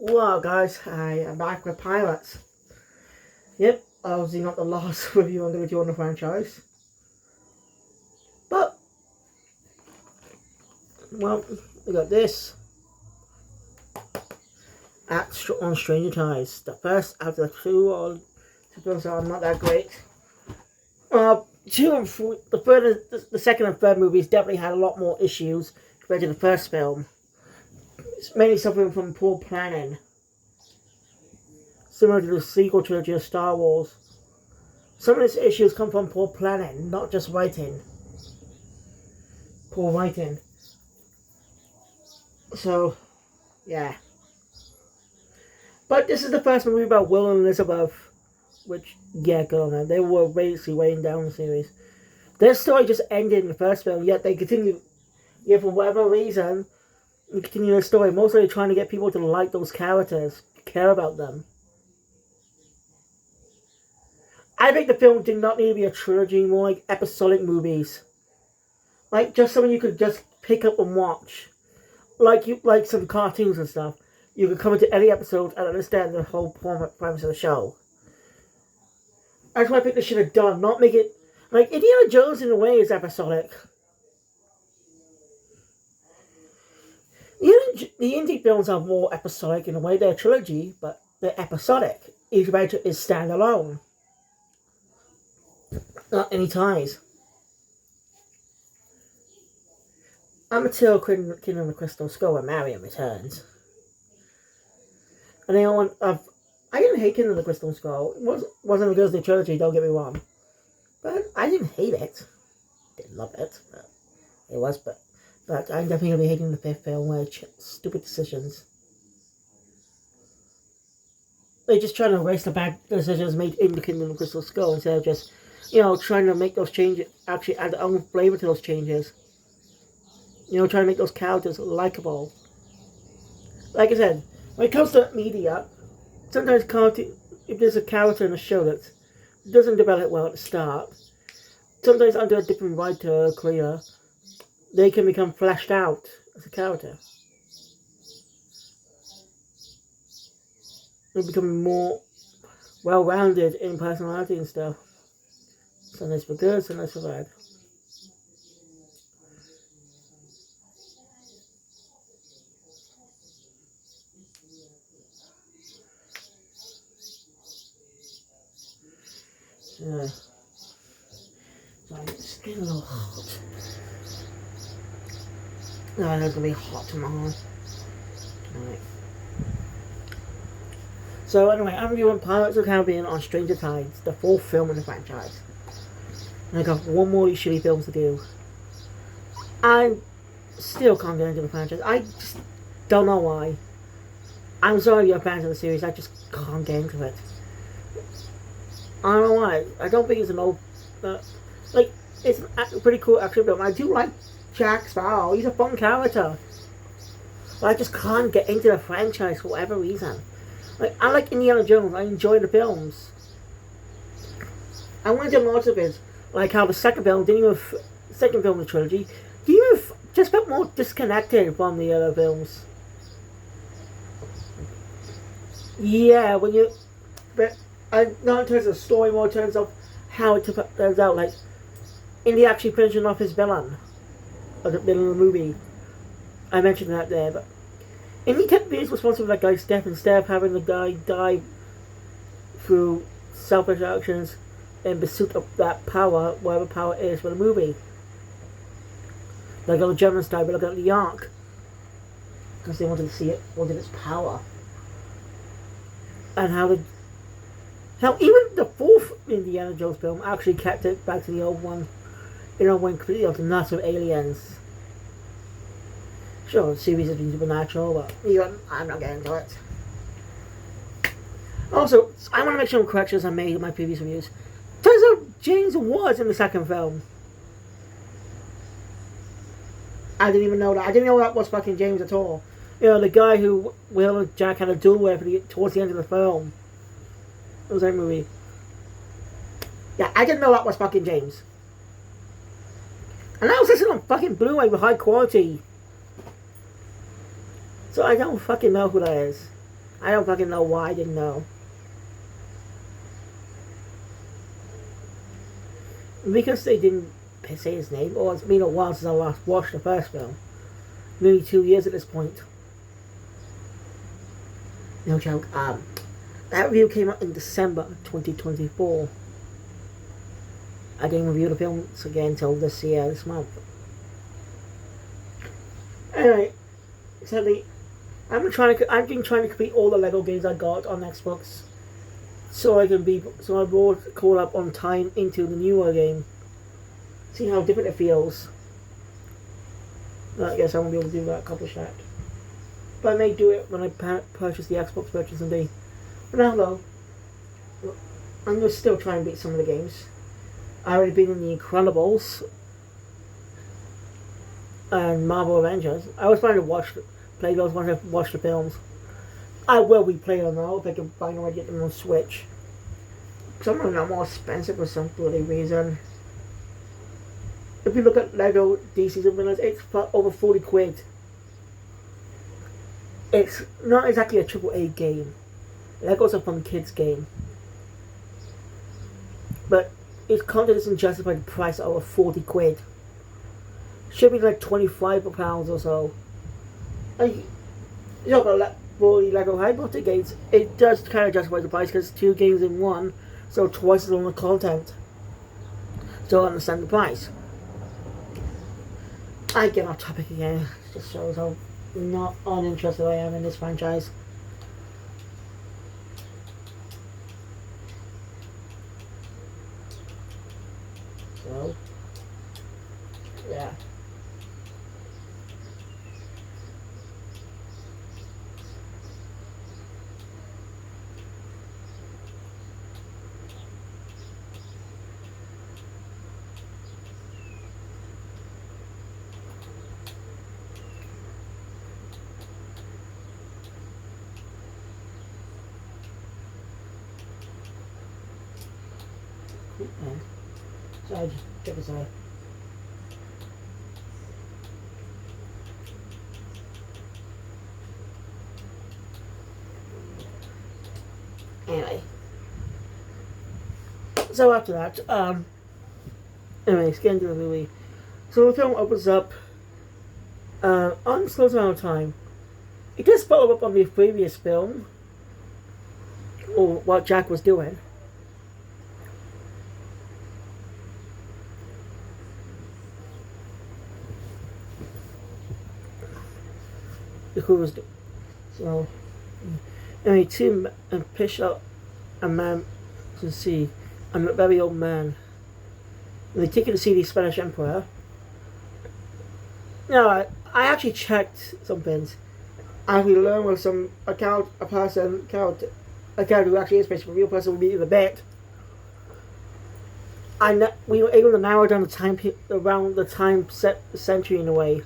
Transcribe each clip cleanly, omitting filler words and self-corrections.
Well, guys, I am back with Pirates. Yep, obviously not the last review I'm going to do on the franchise. But, well, we got this. On Stranger Tides. The first of the two films are not that great. Two and three, the second and third movies definitely had a lot more issues compared to the first film. It's mainly suffering from poor planning. Similar to the sequel trilogy of Star Wars. Some of these issues come from poor planning, not just writing. Poor writing. So, yeah. But this is the first movie about Will and Elizabeth, which, yeah, go on, man. They were basically weighing down the series. Their story just ended in the first film, yet they continue, for whatever reason, they continue their story, mostly trying to get people to like those characters, care about them. I think the film did not need to be a trilogy, more like episodic movies. Like, just something you could just pick up and watch. Like some cartoons and stuff. You could come into any episode and understand the whole premise of the show. That's what I think they should have done. Not make it... Like, Indiana Jones in a way is episodic. The indie films are more episodic in a way. They're a trilogy, but they're episodic. Each adventure is standalone. Not any ties. I'm until Kingdom of the Crystal Skull when Marion returns. And I didn't hate Kingdom of the Crystal Skull. It wasn't as good as the trilogy, don't get me wrong. But I didn't hate it. Didn't love it, but it was. But I'm definitely going to be hating the fifth film where stupid decisions. They're just trying to erase the bad decisions made in the Kingdom of the Crystal Skull instead of just, trying to make those changes, actually add their own flavor to those changes. Trying to make those characters likable. Like I said, when it comes to media, sometimes if there's a character in a show that doesn't develop well at the start, sometimes under a different writer or creator, they can become fleshed out as a character. They become more well-rounded in personality and stuff. Sometimes for good, sometimes for bad. Sorry, it's getting a little hot. No, it's gonna be hot tomorrow. Alright. So anyway, I'm reviewing Pirates of the Caribbean on Stranger Tides, the fourth film in the franchise. And I got one more of these shitty films to do. I still can't get into the franchise. I just don't know why. I'm sorry you're fans of the series, I just can't get into it. I don't know why. I don't think it's an old... it's a pretty cool action film. I do like Jack Sparrow. He's a fun character. But I just can't get into the franchise for whatever reason. I like Indiana Jones. I enjoy the films. I went to lots of it. Like how the second film of the trilogy just felt more disconnected from the other films. Yeah, not in terms of story, more in terms of how it turns out. Like, Indy actually finishing off his villain of the movie. I mentioned that there, but Indy kept being responsible for that guy's death instead of having the guy die through selfish actions in pursuit of that power, whatever power it is for the movie. Like all the Germans died, but look at the Ark. Because they wanted to see it, wanted its power. And how even the fourth Indiana Jones film actually kept it back to the old one. When completely off the nuts with aliens. Sure, the series has been supernatural, but I'm not getting into it. Also, I want to make some corrections I made in my previous reviews. Turns out James was in the second film. I didn't even know that. I didn't know that was fucking James at all. The guy who Will and Jack had a duel with towards the end of the film. It was that movie. Yeah, I didn't know that was fucking James. And that was listening on fucking Blu-ray with high quality. So I don't fucking know who that is. I don't fucking know why I didn't know. Because they didn't say his name, or it's been a while since I last watched the first film. Nearly 2 years at this point. No joke. That review came out in December 2024. I didn't review the films again until this month. Anyway, sadly, I've been trying to complete all the Lego games I got on Xbox, so I brought call up on time into the newer game. See how different it feels. I guess I won't be able to accomplish that. But I may do it when I purchase the Xbox version someday. But now though, I'm going to still try and beat some of the games. I already beat in The Incredibles and Marvel Avengers. I was planning to play those once I watch the films. I will be playing them now if I can find a way to get them on Switch. Some of them are more expensive for some bloody reason. If you look at Lego DC's and Villains, it's for over 40 quid. It's not exactly a AAA game. Lego's a fun kids game. But its content isn't justified the price of over 40 quid. Should be like £25 or so. You know, for the Lego Harry Potter games, it does kind of justify the price because it's 2 games in one, so twice as long the content. So I understand the price. I get off topic again. It just shows how not uninterested I am in this franchise. So, yeah. So I just check this out. Anyway. So after that, anyway, let's get into the movie. So the film opens up undisclosed amount of time. It does follow up on the previous film, or what Jack was doing. Who was doing. So, anyway, Tim and Pish out a man to see a very old man. And they take him to see the Spanish Emperor. Now, I actually checked some things. And we learned with some a character who actually is based on a real person will be in a bit. We were able to narrow down the time around the time century in a way.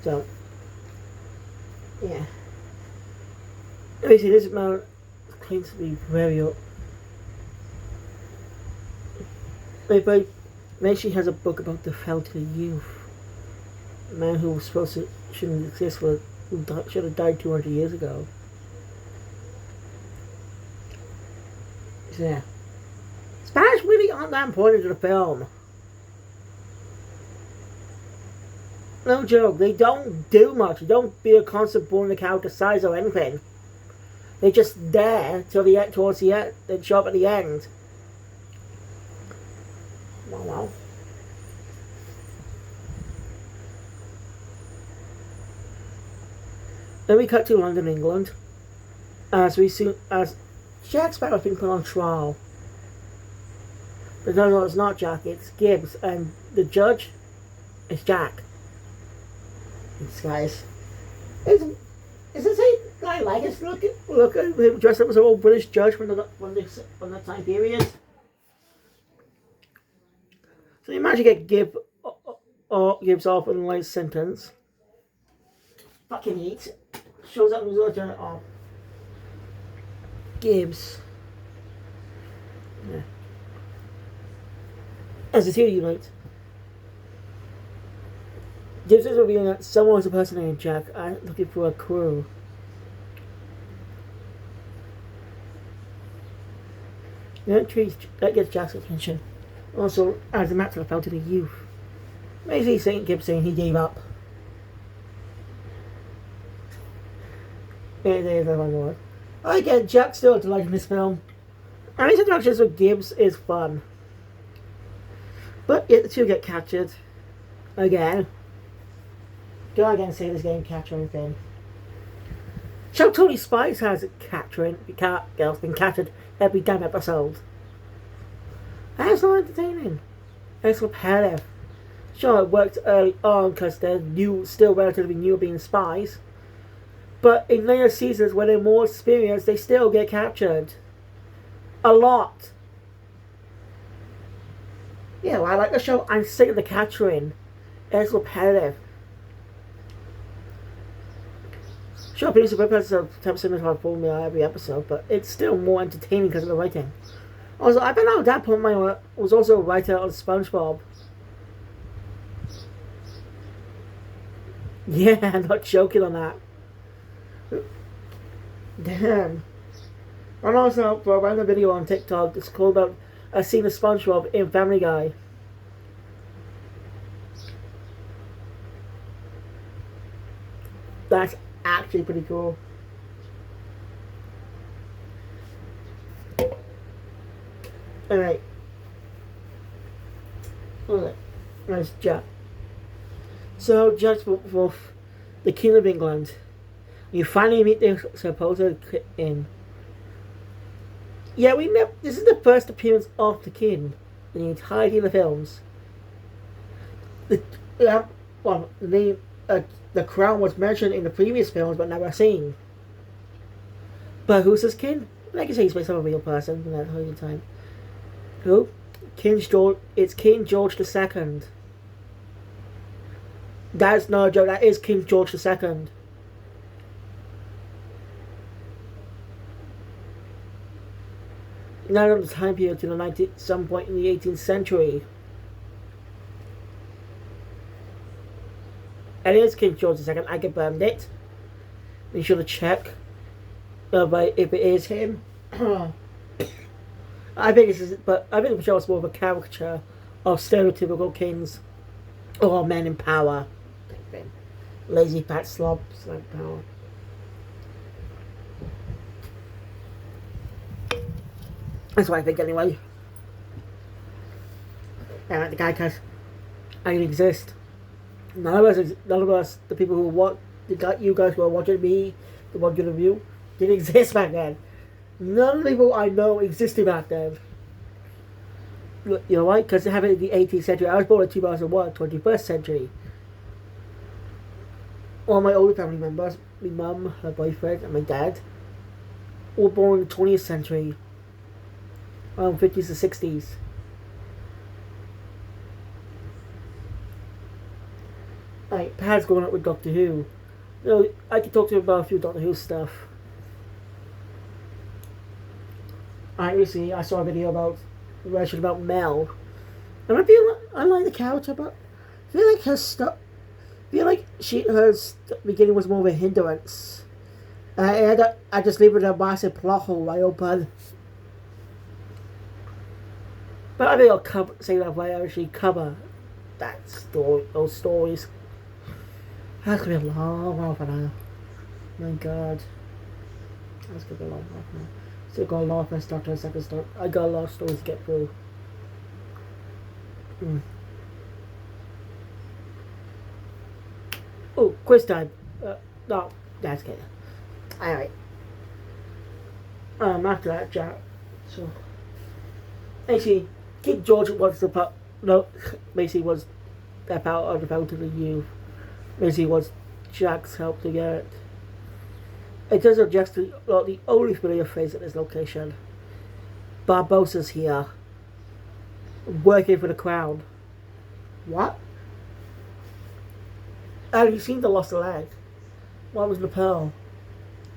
So, yeah. Basically, this man claims to be very old. But then she has a book about the Fountain of Youth. A man who was supposed to shouldn't exist, who should have died 200 years ago. So, yeah. Spanish really aren't that important to the film. No joke, they don't do much. They don't be a constant born the character size or anything. They're just there till the end, towards the end. They show up at the end. Wow. Then we cut to London, England, as Jack Sparrow's been put on trial. But no, it's not Jack. It's Gibbs, and the judge is Jack. This guy's is this a guy like us? Look at him dressed up as an old British judge from the time period. So you manage to get Gibbs off with a light sentence. Fucking heat. Shows up and was turn it off. Gibbs. Yeah. As a theory, right? Gibbs is revealing that someone was a person named Jack. I'm looking for a crew. That gets Jack's attention. Also, as a matter of fountain of youth. Basically, St. Gibbs saying he gave up. There's one more. Again, Jack's still delighted in this film. And his interactions with Gibbs is fun. But yet the two get captured. Again. Go again, say this game capturing thing. Show Tony Spice has girls been captured every damn episode. That's not entertaining. It's repetitive. Sure, it worked early on because they're still relatively new being spies. But in later seasons, when they're more experienced, they still get captured. A lot. Yeah, well, I like the show. I'm sick of the capturing. It's repetitive. Sure, producer purposes of cinematography formula every episode, but it's still more entertaining because of the writing. Also, I found out at that point I was also a writer on SpongeBob. Yeah, I'm not joking on that. Damn. And also, for a random video on TikTok, it's called about a scene of SpongeBob in Family Guy. That's actually pretty cool. Alright. Alright. Nice Jack. So, Jack's with the King of England. You finally meet the supposed king. Yeah, this is the first appearance of the king in the entirety of the films. The name, the crown was mentioned in the previous films, but never seen. But who's this king? Like I say, he's based on a real person from that whole time. Who? King George. It's King George II. That's no joke. That is King George II. None of the time period to the some point in the 18th century. It is King George II. I confirmed it. Be sure to check but if it is him. I think the show is more of a caricature of stereotypical kings or men in power. Lazy fat slobs like power. That's what I think anyway. And the guy because I didn't exist. None of us, the people you guys who are watching me, the watching the review, didn't exist back then. None of the people I know existed back then. You know why? Because it happened in the 18th century. I was born in 2001, 21st century. All my older family members, my mum, her boyfriend, and my dad, were born in the 20th century. Around 50s to 60s. Like, Pat's growing up with Doctor Who. You know, I could talk to him about a few Doctor Who stuff. Recently I saw a video about Mel. And I like the character, but I feel like her beginning was more of a hindrance. I just leave it a massive plot hole wide open. But I think I'll say that way. I actually cover that story, those stories. That's gonna be a long while for now. My God, that's gonna be a long while for now. Still got a lot of my start to the second start. I got a lot of stories to get through. Oh, quiz time. No, that's good. Alright. After that, Jack. So, actually, King George was basically was that part of the Fountain of Youth. Basically, was Jack's help to get it. In terms of Jack's the only familiar face at this location. Barbossa's here. Working for the crown. What? And you seem to lost a leg. What was the pearl?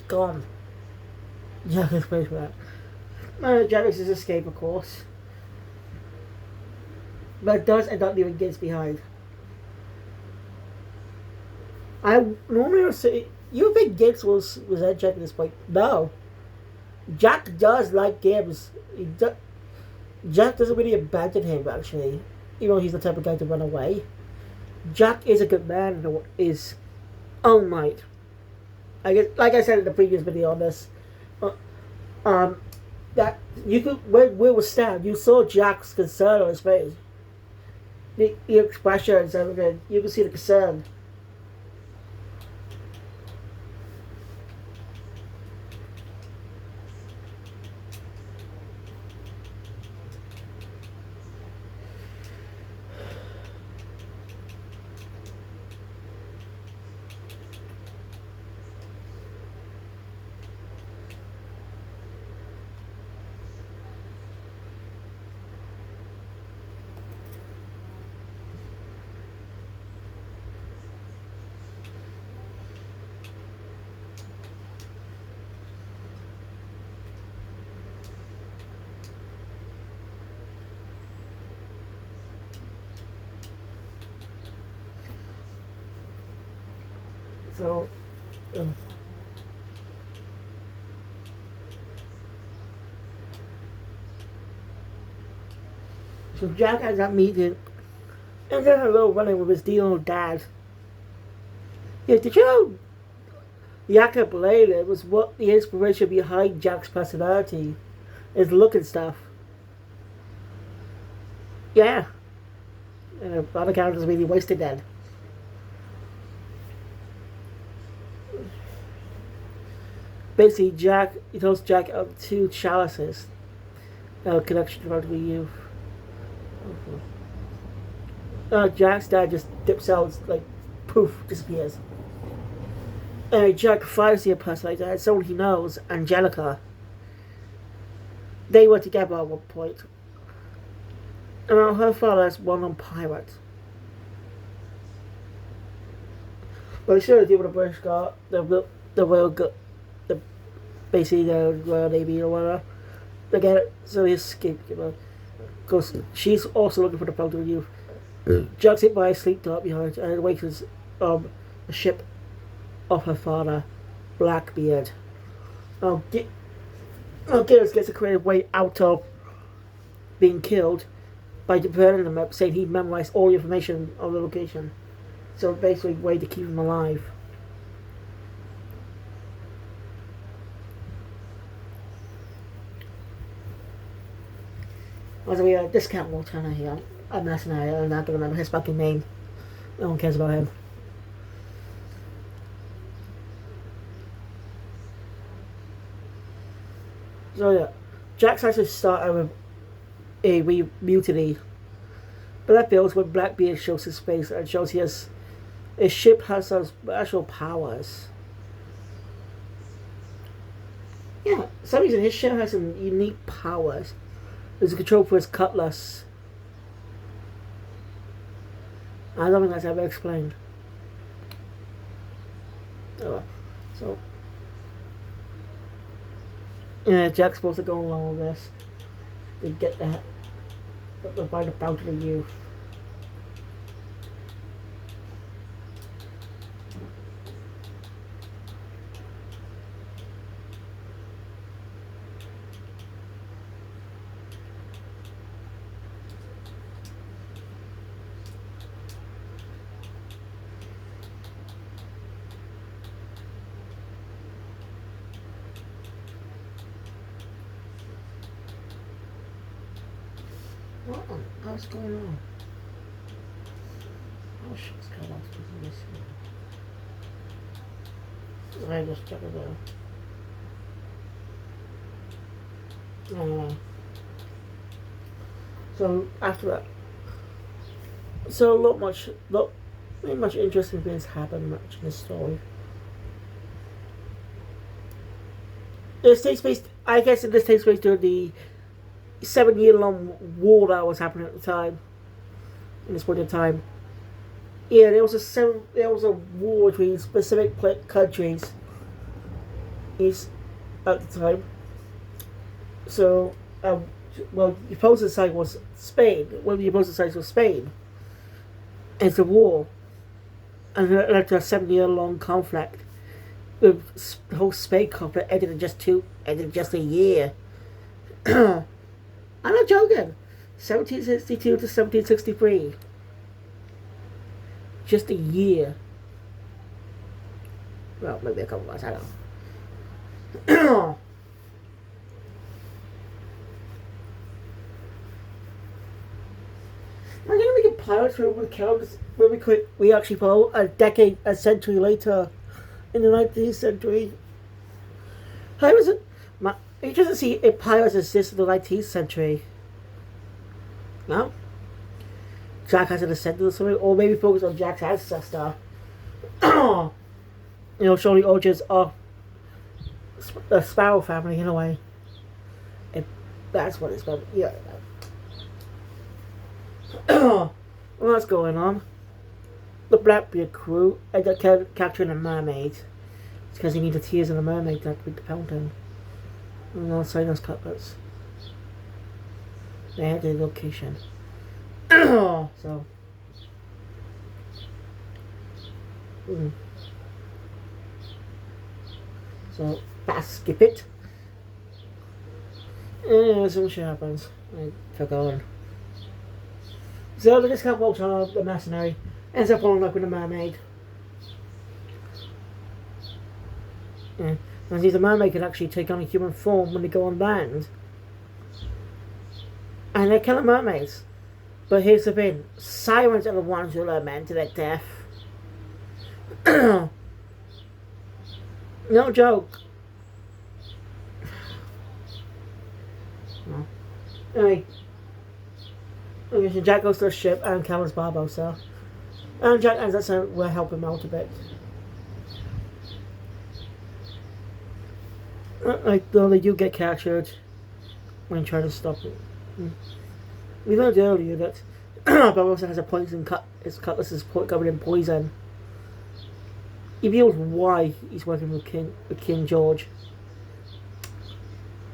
Gone. Jack is paid for that. Jack is his escape, of course. But it does end up leaving Gibbs behind. I normally would say, you think Gibbs was head check at this point? No. Jack does like Gibbs. Jack doesn't really abandon him, actually. Even though he's the type of guy to run away. Jack is a good man in his own right. I guess, like I said in the previous video on this, uh, that you could, when Will was stabbed, you saw Jack's concern on his face. The expressions, everything, you can see the concern. So, um, so Jack has that meeting, and then a little running with his deal dad. Yeah, did you know Jakob Layla was what the inspiration behind Jack's personality, his look and stuff? Yeah, and a lot of characters really wasted that. Basically, he tells Jack of two chalices, connection to the youth. Jack's dad just dips out, like, poof, disappears. Jack finds the impersonator and someone he knows, Angelica. They were together at one point. And her father is well-known pirate. But it's sure to deal with the British Guard, the Royal Guard, basically the Royal Navy or whatever. They get it, so he escaped. Because she's also looking for the Fountain of Youth. Jack's hit by a sleep dart behind and awakens the ship of her father, Blackbeard. Garrus gets a creative way out of being killed by diverting the map, saying he memorized all the information of the location. So basically, a way to keep him alive. Also, we discount Will Turner here. I'm mercenary. I'm not gonna remember his fucking name. No one cares about him. So yeah, Jack's actually started with a mutiny, but that builds when Blackbeard shows his face and shows his ship has some special powers. Yeah, for some reason his ship has some unique powers. There's a control for his cutlass. I don't think that's ever explained. Oh, so yeah, Jack's supposed to go along with this to get that, to find the Fountain of Youth. What's going on? Oh shit's cut off because of this. I just check it out. So after that, so not much interesting things happen much in this story. This takes place, I guess, this takes place during the 7-year-long war that was happening at the time. In this point in time, yeah, there was a war between specific countries. At the time. So, well, the opposing side was Spain. One of the opposing sides was Spain. And it's a war. and it led to a 7-year-long conflict with the whole space conflict ended in just a year. I'm not joking. 1762 to 1763. Just a year. Well, maybe a couple months, I don't know. I'm gonna make a pilot film with characters where we actually follow a century later in the 19th century. How was it? You just see if pirates exist in the 19th century. No? Jack has an descendant or something, or maybe focus on Jack's ancestor. Showing the origins of the Sparrow family in a way. If that's what it's called. Yeah. What's going on? The Blackbeard crew ended up capturing a mermaid. It's because he needed tears in the mermaid to beat the fountain. And also those cutlets. They had their location. So. So, fast skip it. Some shit happens. I took on. So the discount walks on the mercenary, ends up falling up with a mermaid. Yeah. And the mermaid can actually take on a human form when they go on land. And they're killing mermaids. But here's the thing, sirens are the ones who lure men to their death. No joke. No. Anyway. Okay, so Jack goes to the ship and encounters Barbossa. And Jack ends up saying we'll help him out a bit. Though they do get captured when trying to stop it. We learned earlier that Barbossa has a poison cut. His cutlass is covered in poison. He reveals why he's working with King George.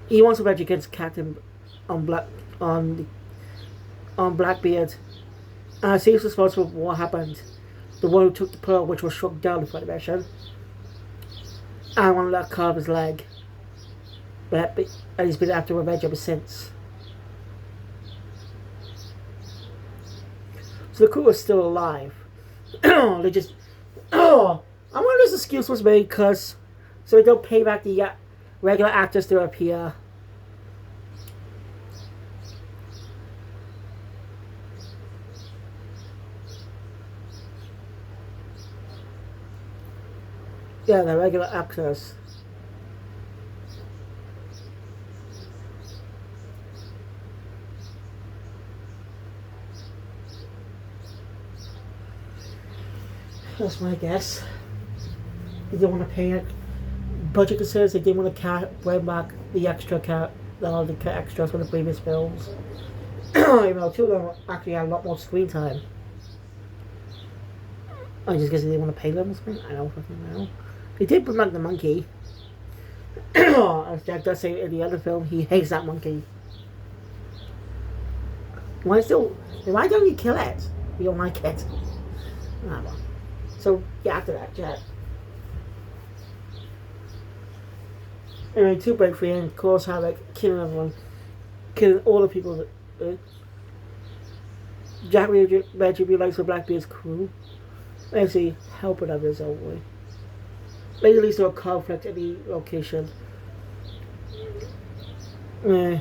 He wants to rage against Captain on Blackbeard. And he's responsible for what happened. The one who took the pearl, which was struck down before the mission. And one that carved his leg. And he's been after revenge ever since. So the crew is still alive. They just... I wonder if this excuse was made because... So they don't pay back the regular actors to appear. Yeah, the regular actors. That's my guess. They didn't want to pay it. Budget concerns, they didn't want to bring back the extras from the previous films. Even though two of them actually had a lot more screen time. I just guess they didn't want to pay them or something. I don't fucking know. They did bring back the monkey. As Jack does say in the other film, he hates that monkey. Why don't you kill it? You don't like it. Ah, well. So, yeah, after that, Jack. Anyway, to break free and cause havoc, killing everyone. Killing all the people that... Jack eventually reunites with Blackbeard's crew. Actually, helping others only. Later leads to a conflict at the location. Where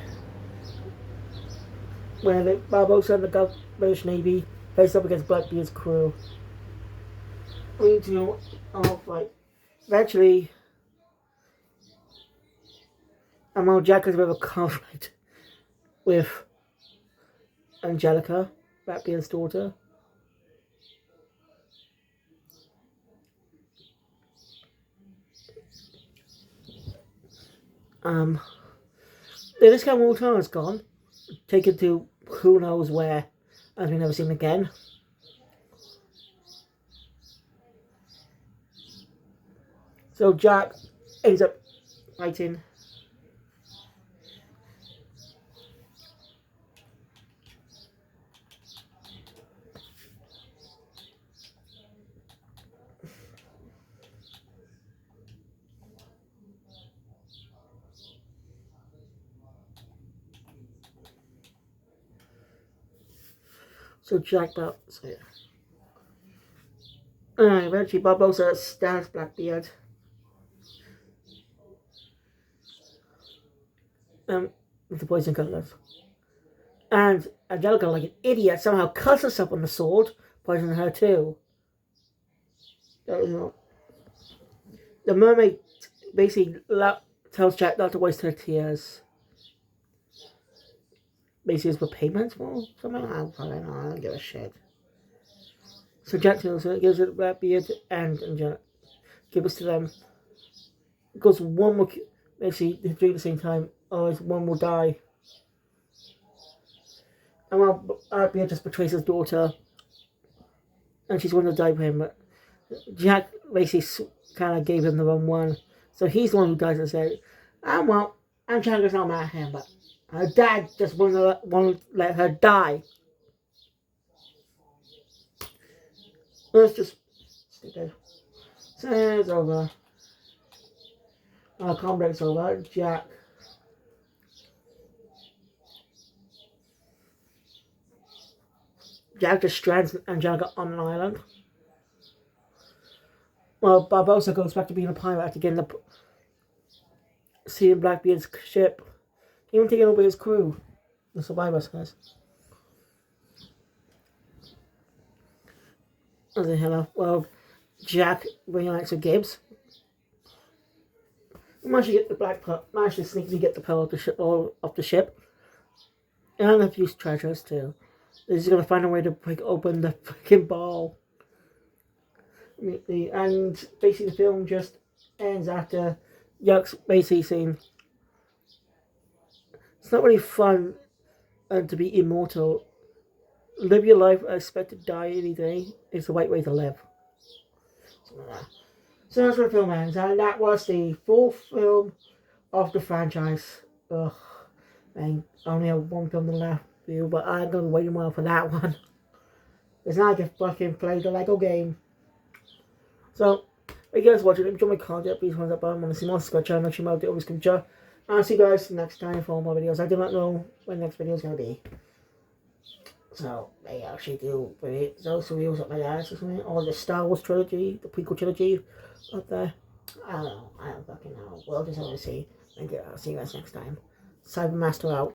the Barbossa and the British Navy face up against Blackbeard's crew. Leading to eventually, Jack has a bit of a conflict with Angelica, Blackbeard's daughter. This guy Walter is gone, taken to who knows where, as we never see him again. So Jack ends up fighting So Jack Bell, so yeah. Eventually Barbossa stabs Blackbeard. With the poison cutlass. And Angelica, like an idiot, somehow cuts herself on the sword, poisoning her too. The mermaid basically tells Jack not to waste her tears. Basically, it's for payment for something. I don't give a shit. So Jack gives it Blackbeard and Angelica, gives it to them. Because one will basically doing the same time, otherwise one will die. And while Blackbeard just betrays his daughter, and she's going to die for him, but Jack basically kind of gave him the wrong one. So he's the one who dies and says, well, Angelica's not mad at him, but her dad just won't let her die. Let's just stupid. So it's over. Combat's over. Jack just strands Angelica on an island. Well, Barbossa goes back to being a pirate after getting seeing Blackbeard's ship. Even taking over his crew. The survivors, guys. As a hello. Well, Jack reunites with Gibbs. He managed to get the managed to sneakily get the pearl off the ship. And a few treasures too. He's gonna find a way to break open the freaking ball. And basically the film just ends after Yuck's basically saying it's not really fun to be immortal. Live your life, expect to die any day. It's the right way to live. So that's where the film ends, and that was the fourth film of the franchise. Ugh, and I only have one film left for you, but I'm gonna wait a while for that one. It's not like I fucking play the Lego game. So, if you guys watching, if you enjoy my content, please hit that button. Want to see more, subscribe to the channel, make sure you always come. I'll see you guys next time for more videos. I do not know when the next video is gonna be. So, they actually do those reviews at my dad's or something, or the Star Wars trilogy, the prequel trilogy up there. I don't know. I don't fucking know. We'll just have to see. Thank you. I'll see you guys next time. Cybermaster out.